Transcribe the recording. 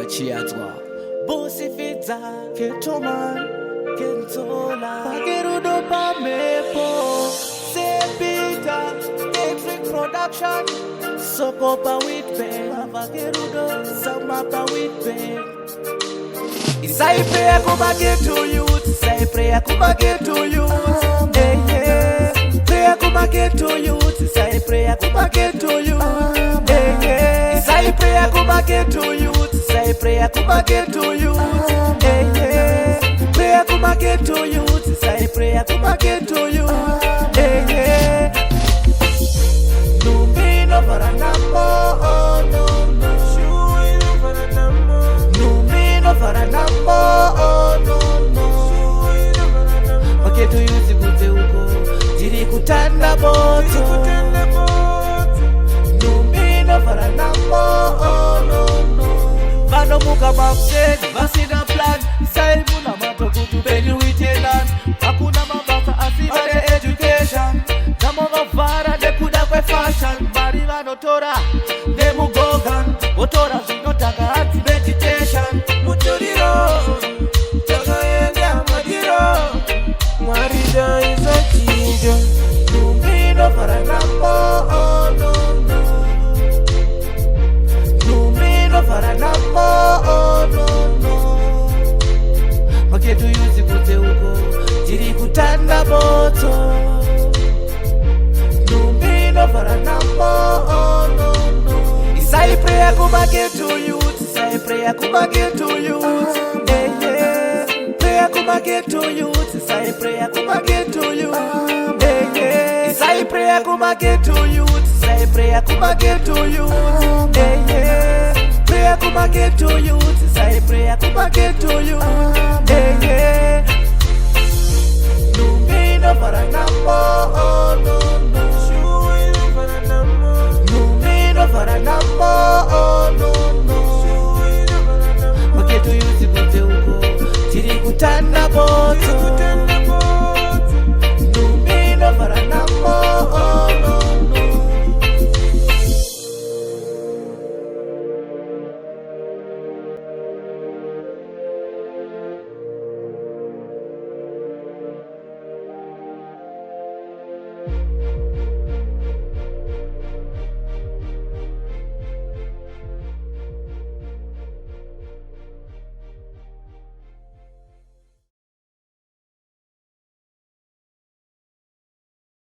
chiatwa bosi fidza ketoman kentola pagerudo pamepo sepita electric production sokopa with pen pagerudo samapa with pen Isai prayer kuma get to you, Isai prayer kuma get to you, hey yeah. Prayer kuma get to you, Isai prayer kuma get to you, hey yeah. Isai prayer kuma get to you, Isai prayer kuma get to you, hey yeah. Prayer kuma get to you, Isai prayer kuma get to you, hey yeah. No me no for a number, oh no no. For a number, oh no no. Paketu yuzi kute uko, jiri kutanda boto. Numino for a number, oh no no. Vano muka mapsed, vasina plan. Saibu na mato kutu beni witelan. Hakuna mabasa asima de education. Namonga vara de kuda kwe fashion. Mariva notora, de mugogan. Otora zinotaka hati meditation. Marida is a ginger. Numino for a number, oh no no. Numino for a number, oh no no. Paketu yuzi kute uko, jiri kutanda boto. Numino for a number, oh no no. Isai prayer kuma get to you, Isai prayer kuma get to you, hey yeah. Prayer kuma get to you, Isai prayer kuma get to you, hey yeah. Isai prayer kuma get to you, Isai prayer kuma get to you, hey yeah. Prayer kuma get to you, Isai prayer kuma get to you, hey yeah. Numino for a number.